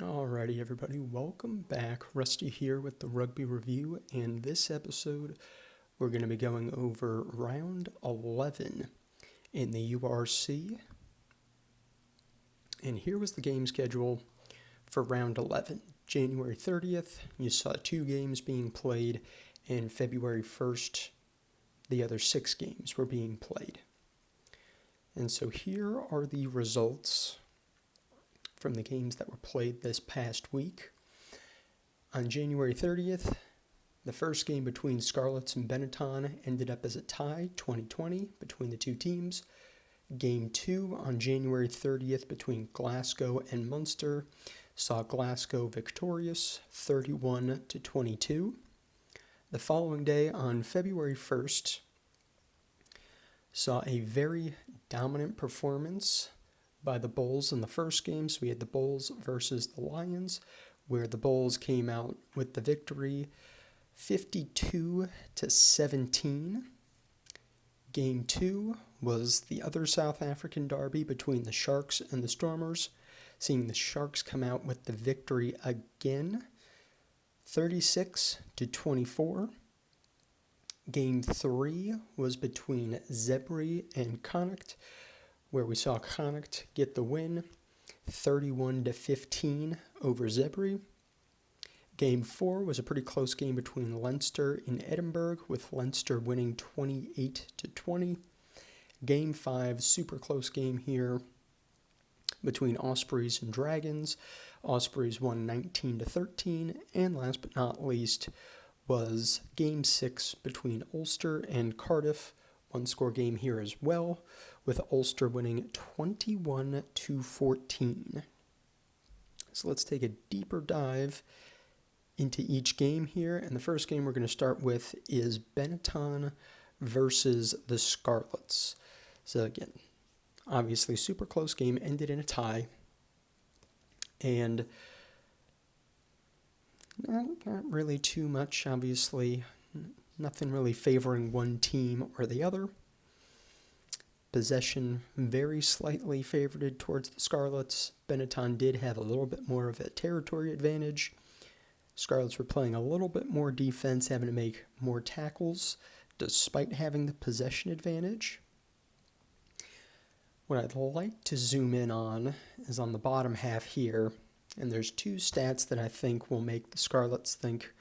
Alrighty, everybody, welcome back. Rusty here with the Rugby Review, and this episode we're going to be going over round 11 in the URC. And here was the game schedule for round 11. January 30th, you saw 2 games being played, and February 1st, the other 6 games were being played. And so here are the results from the games that were played this past week. On January 30th, the first game between Scarlets and Benetton ended up as a tie, 20-20, between the two teams. Game 2 on January 30th between Glasgow and Munster saw Glasgow victorious, 31-22. The following day, on February 1st, saw a very dominant performance by the Bulls in the first game. So we had the Bulls versus the Lions, where the Bulls came out with the victory 52-17. Game 2 was the other South African derby between the Sharks and the Stormers, seeing the Sharks come out with the victory again, 36-24. Game 3 was between Zebri and Connacht, where we saw Connacht get the win, 31-15 over Zebri. Game 4 was a pretty close game between Leinster and Edinburgh, with Leinster winning 28-20. Game 5, super close game here between Ospreys and Dragons. Ospreys won 19-13, and last but not least was Game 6 between Ulster and Cardiff. One-score game here as well, with Ulster winning 21-14. So let's take a deeper dive into each game here. And the first game we're going to start with is Benetton versus the Scarlets. So again, obviously super close game, ended in a tie. And not really too much, obviously. Nothing really favoring one team or the other. Possession very slightly favored towards the Scarlets. Benetton did have a little bit more of a territory advantage. Scarlets were playing a little bit more defense, having to make more tackles, despite having the possession advantage. What I'd like to zoom in on is on the bottom half here, and there's 2 stats that I think will make the Scarlets think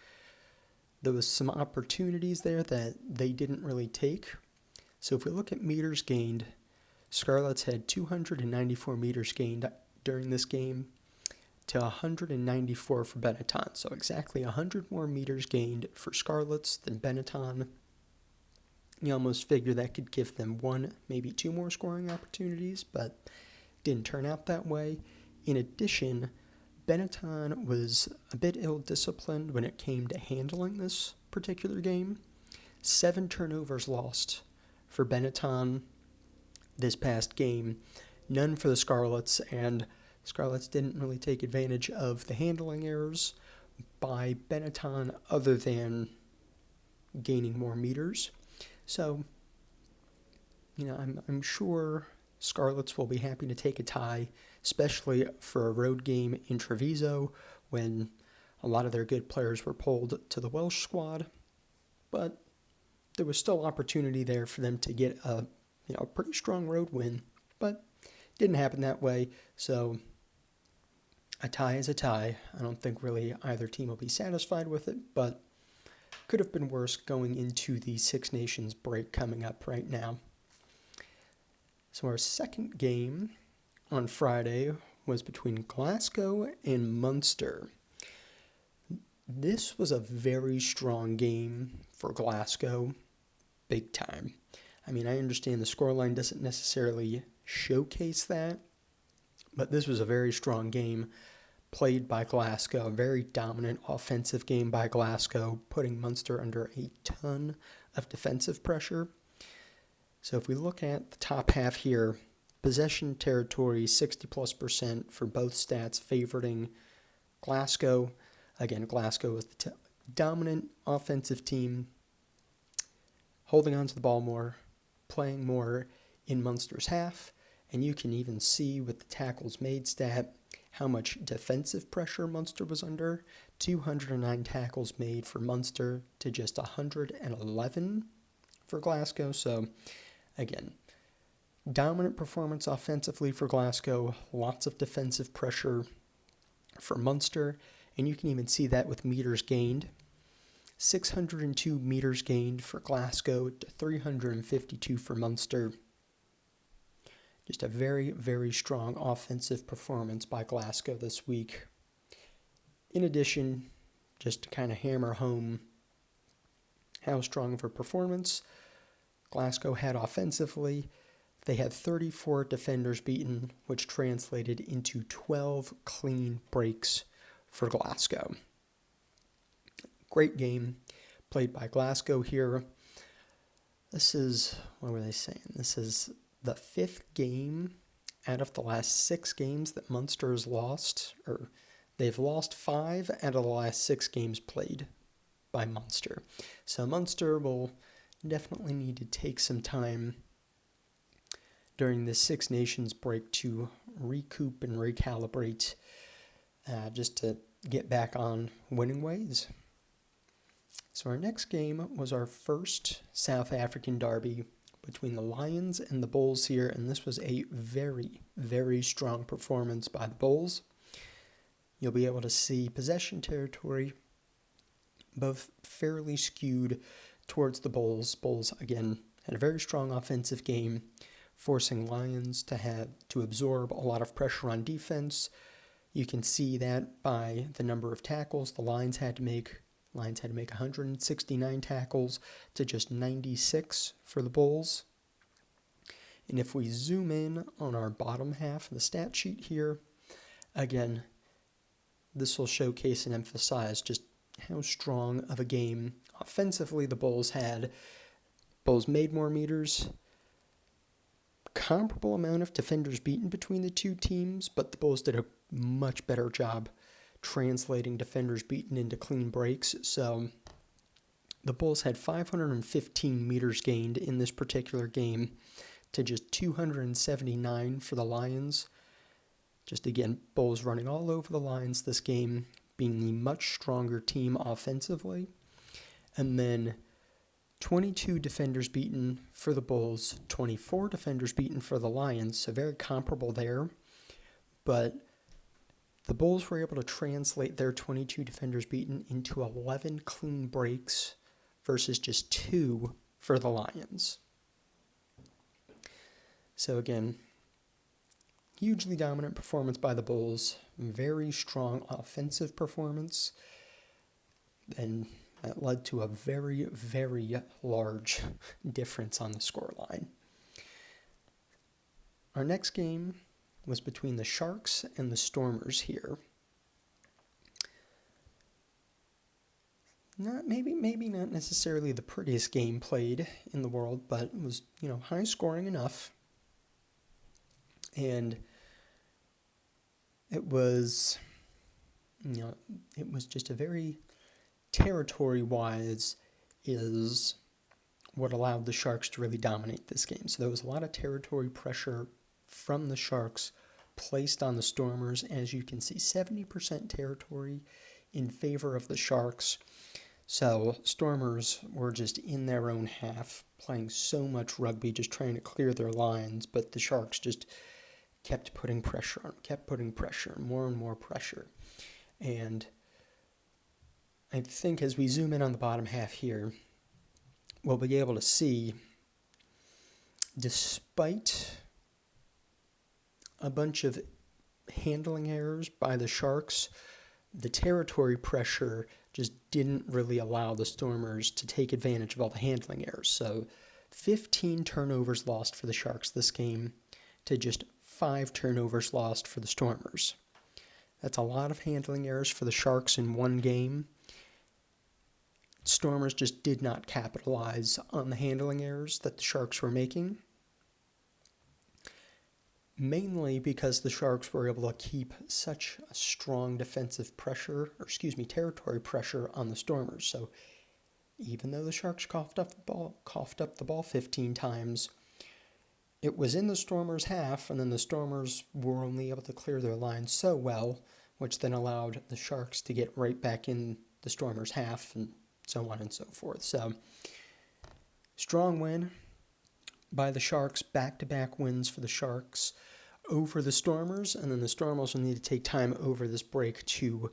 there was some opportunities there that they didn't really take. So if we look at meters gained, Scarlets had 294 meters gained during this game to 194 for Benetton. So exactly 100 more meters gained for Scarlets than Benetton. You almost figure that could give them 1, maybe 2 more scoring opportunities, but didn't turn out that way. In addition, Benetton was a bit ill-disciplined when it came to handling this particular game. 7 turnovers lost for Benetton this past game, none for the Scarlets, and Scarlets didn't really take advantage of the handling errors by Benetton other than gaining more meters. So, I'm sure Scarlets will be happy to take a tie, especially for a road game in Treviso when a lot of their good players were pulled to the Welsh squad. But there was still opportunity there for them to get a pretty strong road win, but didn't happen that way. So a tie is a tie. I don't think really either team will be satisfied with it, but could have been worse going into the Six Nations break coming up right now. So our second game on Friday was between Glasgow and Munster. This was a very strong game for Glasgow, big time. I mean, I understand the scoreline doesn't necessarily showcase that, but this was a very strong game played by Glasgow, a very dominant offensive game by Glasgow, putting Munster under a ton of defensive pressure. So if we look at the top half here, possession territory 60+% for both stats favoring Glasgow. Again, Glasgow is the dominant offensive team, holding on to the ball more, playing more in Munster's half, and you can even see with the tackles made stat how much defensive pressure Munster was under. 209 tackles made for Munster to just 111 for Glasgow. So, again, dominant performance offensively for Glasgow, lots of defensive pressure for Munster, and you can even see that with meters gained. 602 meters gained for Glasgow to 352 for Munster. Just a very, very strong offensive performance by Glasgow this week. In addition, just to kind of hammer home how strong of a performance Glasgow had offensively, they had 34 defenders beaten, which translated into 12 clean breaks for Glasgow. Great game played by Glasgow here. This is, what were they saying? This is the 5th game out of the last 6 games that Munster has lost, or they've lost 5 out of the last 6 games played by Munster. So Munster will definitely need to take some time during this Six Nations break to recoup and recalibrate, just to get back on winning ways. So our next game was our first South African derby between the Lions and the Bulls here, and this was a very, very strong performance by the Bulls. You'll be able to see possession territory both fairly skewed towards the Bulls. Bulls, again, had a very strong offensive game, forcing Lions to absorb a lot of pressure on defense. You can see that by the number of tackles the Lions had to make. Lions had to make 169 tackles to just 96 for the Bulls. And if we zoom in on our bottom half of the stat sheet here, again, this will showcase and emphasize just how strong of a game offensively the Bulls had. Bulls made more meters, comparable amount of defenders beaten between the two teams, but the Bulls did a much better job translating defenders beaten into clean breaks. So the Bulls had 515 meters gained in this particular game to just 279 for the Lions. Just again, Bulls running all over the Lions this game, being the much stronger team offensively. And then 22 defenders beaten for the Bulls, 24 defenders beaten for the Lions, so very comparable there. But the Bulls were able to translate their 22 defenders beaten into 11 clean breaks versus just 2 for the Lions. So again, hugely dominant performance by the Bulls, very strong offensive performance, and that led to a very, very large difference on the scoreline. Our next game was between the Sharks and the Stormers here. Maybe not necessarily the prettiest game played in the world, but it was, high scoring enough. And it was just a very territory-wise is what allowed the Sharks to really dominate this game. So there was a lot of territory pressure from the Sharks placed on the Stormers. As you can see, 70% territory in favor of the Sharks. So Stormers were just in their own half, playing so much rugby, just trying to clear their lines, but the Sharks just kept putting pressure on them, more and more pressure. And I think as we zoom in on the bottom half here, we'll be able to see, despite a bunch of handling errors by the Sharks, the territory pressure just didn't really allow the Stormers to take advantage of all the handling errors. So 15 turnovers lost for the Sharks this game to just 5 turnovers lost for the Stormers. That's a lot of handling errors for the Sharks in one game. Stormers just did not capitalize on the handling errors that the Sharks were making, mainly because the Sharks were able to keep such a strong defensive territory pressure on the Stormers. So even though the Sharks coughed up the ball 15 times, it was in the Stormers' half, and then the Stormers were only able to clear their line so well, which then allowed the Sharks to get right back in the Stormers' half, and so on and so forth. So, strong win by the Sharks, back-to-back wins for the Sharks over the Stormers, and then the Stormers will need to take time over this break to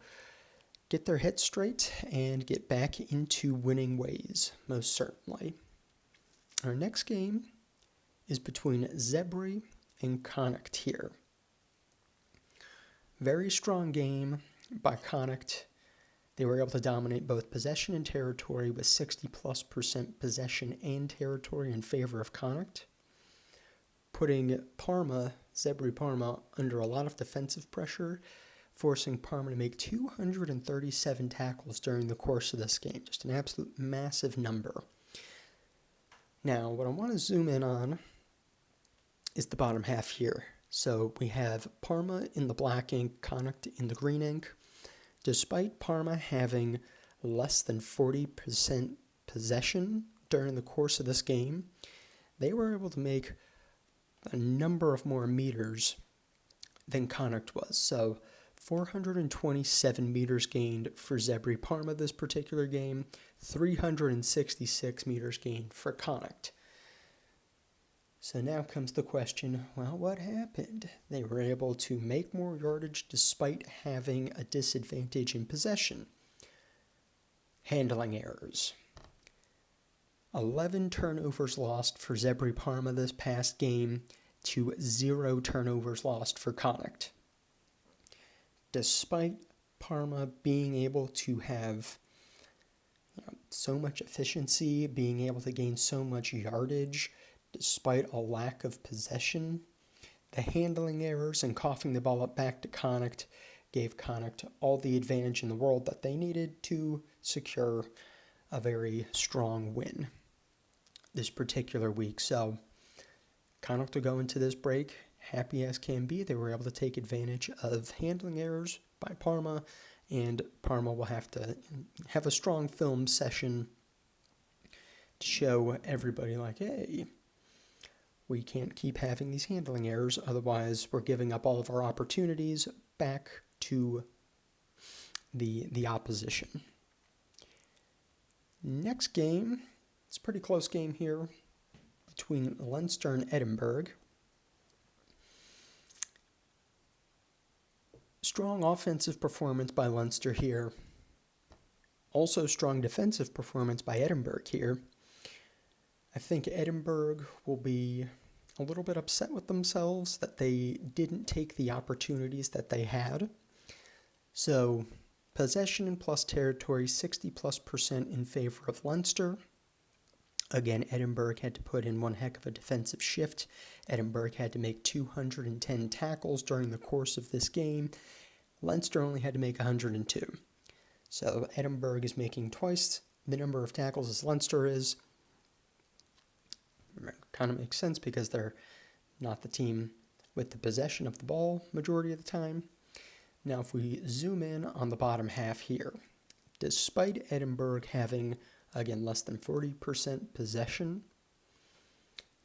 get their heads straight and get back into winning ways, most certainly. Our next game is between Zebri and Connacht here. Very strong game by Connacht. They were able to dominate both possession and territory with 60+% possession and territory in favor of Connacht, putting Zebri Parma, under a lot of defensive pressure, forcing Parma to make 237 tackles during the course of this game. Just an absolute massive number. Now, what I want to zoom in on is the bottom half here. So we have Parma in the black ink, Connacht in the green ink. Despite Parma having less than 40% possession during the course of this game, they were able to make a number of more meters than Connacht was. So 427 meters gained for Zebri Parma this particular game, 366 meters gained for Connacht. So now comes the question, well, what happened? They were able to make more yardage despite having a disadvantage in possession. Handling errors. 11 turnovers lost for Zebri Parma this past game to 0 turnovers lost for Connacht. Despite Parma being able to have so much efficiency, being able to gain so much yardage, despite a lack of possession, the handling errors and coughing the ball up back to Connacht gave Connacht all the advantage in the world that they needed to secure a very strong win this particular week. So Connacht will go into this break happy as can be. They were able to take advantage of handling errors by Parma, and Parma will have to have a strong film session to show everybody, like, hey, we can't keep having these handling errors, otherwise we're giving up all of our opportunities back to the opposition. Next game, it's a pretty close game here between Leinster and Edinburgh. Strong offensive performance by Leinster here. Also strong defensive performance by Edinburgh here. I think Edinburgh will be a little bit upset with themselves that they didn't take the opportunities that they had. So, possession and plus territory, 60+% in favor of Leinster. Again, Edinburgh had to put in one heck of a defensive shift. Edinburgh had to make 210 tackles during the course of this game. Leinster only had to make 102. So Edinburgh is making twice the number of tackles as Leinster is. Kind of makes sense because they're not the team with the possession of the ball majority of the time. Now if we zoom in on the bottom half here, despite Edinburgh having, again, less than 40% possession,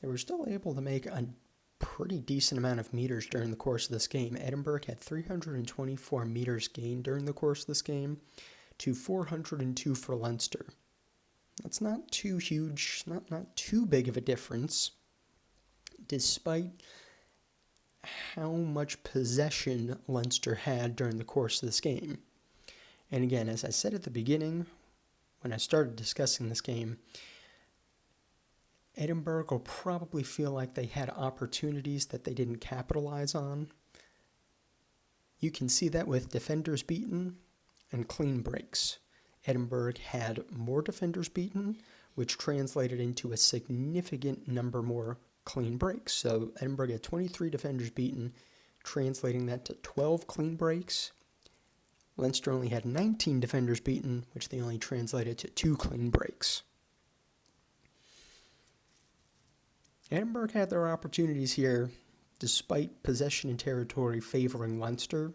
they were still able to make a pretty decent amount of meters during the course of this game. Edinburgh had 324 meters gained during the course of this game to 402 for Leinster. That's not too huge, not too big of a difference, despite how much possession Leinster had during the course of this game. And again, as I said at the beginning, when I started discussing this game, Edinburgh will probably feel like they had opportunities that they didn't capitalize on. You can see that with defenders beaten and clean breaks. Edinburgh had more defenders beaten, which translated into a significant number more clean breaks. So Edinburgh had 23 defenders beaten, translating that to 12 clean breaks. Leinster only had 19 defenders beaten, which they only translated to 2 clean breaks. Edinburgh had their opportunities here, despite possession and territory favoring Leinster.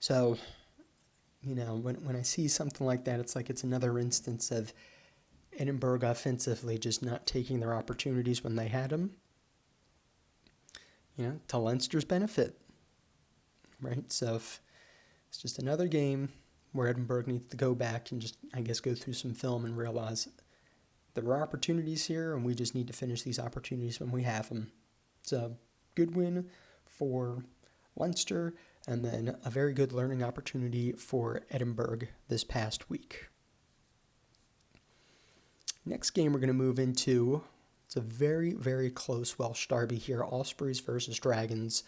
So, when I see something like that, it's like it's another instance of Edinburgh offensively just not taking their opportunities when they had them. to Leinster's benefit, right? So if it's just another game where Edinburgh needs to go back and just, I guess, go through some film and realize there are opportunities here, and we just need to finish these opportunities when we have them. It's a good win for Leinster, and then a very good learning opportunity for Edinburgh this past week. Next game we're going to move into, it's a very, very close Welsh derby here, Ospreys versus Dragons.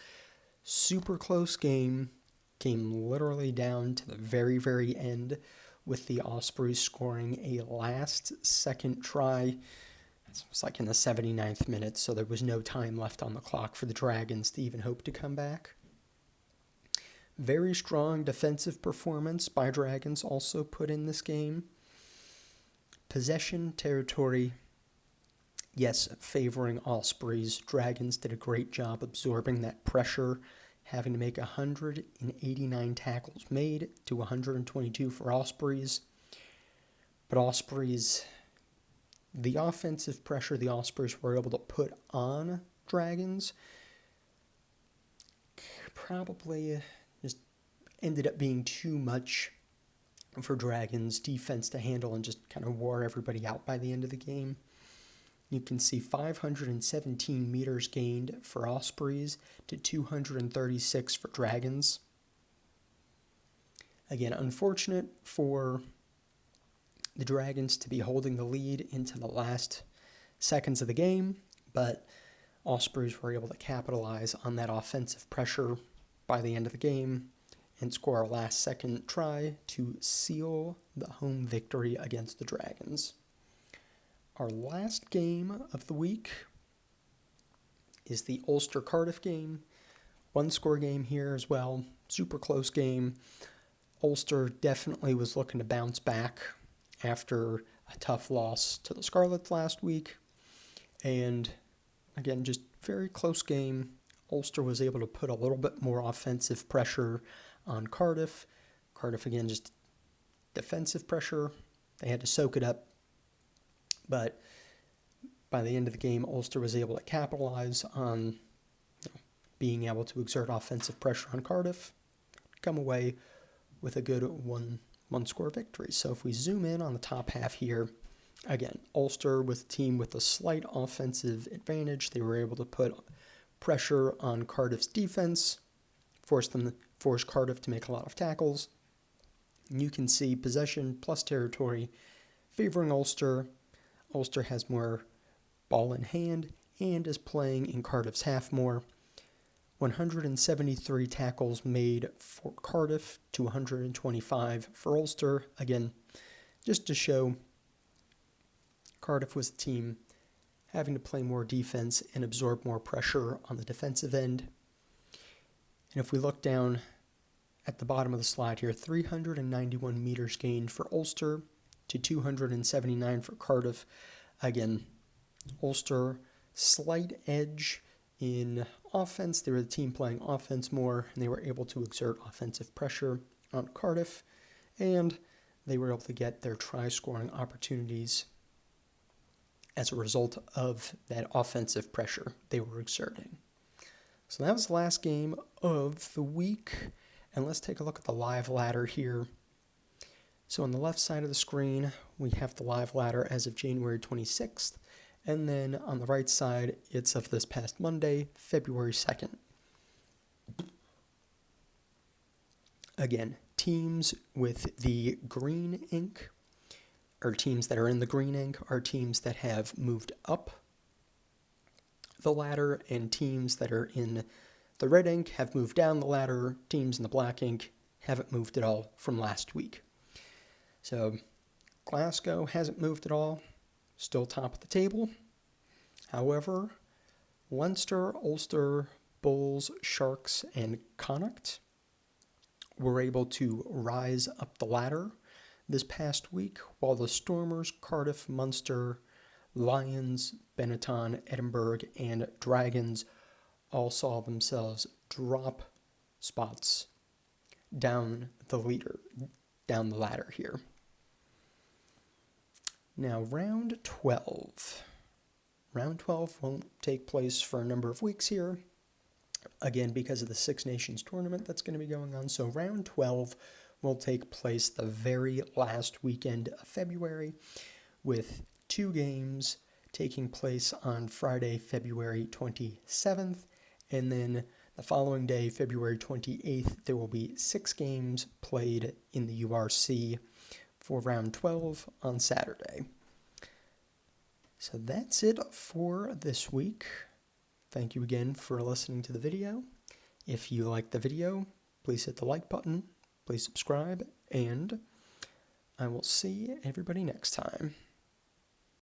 Super close game, came literally down to the very, very end, with the Ospreys scoring a last-second try. It was like in the 79th minute, so there was no time left on the clock for the Dragons to even hope to come back. Very strong defensive performance by Dragons also put in this game. Possession territory, yes, favoring Ospreys. Dragons did a great job absorbing that pressure, having to make 189 tackles made to 122 for Ospreys. But Ospreys, the offensive pressure the Ospreys were able to put on Dragons probably just ended up being too much for Dragons' defense to handle and just kind of wore everybody out by the end of the game. You can see 517 meters gained for Ospreys to 236 for Dragons. Again, unfortunate for the Dragons to be holding the lead into the last seconds of the game, but Ospreys were able to capitalize on that offensive pressure by the end of the game and score a last-second try to seal the home victory against the Dragons. Our last game of the week is the Ulster-Cardiff game. One-score game here as well. Super close game. Ulster definitely was looking to bounce back after a tough loss to the Scarlets last week. And again, just very close game. Ulster was able to put a little bit more offensive pressure on Cardiff. Cardiff, again, just defensive pressure. They had to soak it up. But by the end of the game, Ulster was able to capitalize on being able to exert offensive pressure on Cardiff, come away with a good one-score victory. So if we zoom in on the top half here, again, Ulster was a team with a slight offensive advantage. They were able to put pressure on Cardiff's defense, force Cardiff to make a lot of tackles. And you can see possession plus territory favoring Ulster. Ulster has more ball in hand and is playing in Cardiff's half more. 173 tackles made for Cardiff to 125 for Ulster. Again, just to show Cardiff was the team having to play more defense and absorb more pressure on the defensive end. And if we look down at the bottom of the slide here, 391 meters gained for Ulster to 279 for Cardiff. Again, Ulster, slight edge in offense. They were the team playing offense more, and they were able to exert offensive pressure on Cardiff, and they were able to get their try-scoring opportunities as a result of that offensive pressure they were exerting. So that was the last game of the week, and let's take a look at the live ladder here. So on the left side of the screen, we have the live ladder as of January 26th, and then on the right side, it's of this past Monday, February 2nd. Again, teams with the green ink, or teams that are in the green ink, are teams that have moved up the ladder, and teams that are in the red ink have moved down the ladder. Teams in the black ink haven't moved at all from last week. So Glasgow hasn't moved at all, still top of the table. However, Leinster, Ulster, Bulls, Sharks, and Connacht were able to rise up the ladder this past week, while the Stormers, Cardiff, Munster, Lions, Benetton, Edinburgh, and Dragons all saw themselves drop spots down the ladder here. Now, round 12. Round 12 won't take place for a number of weeks here. again, because of the Six Nations tournament that's going to be going on. So round 12 will take place the very last weekend of February, with 2 games taking place on Friday, February 27th, and then the following day, February 28th, there will be 6 games played in the URC for round 12 on Saturday. So that's it for this week. Thank you again for listening to the video. If you like the video, please hit the like button, please subscribe, and I will see everybody next time.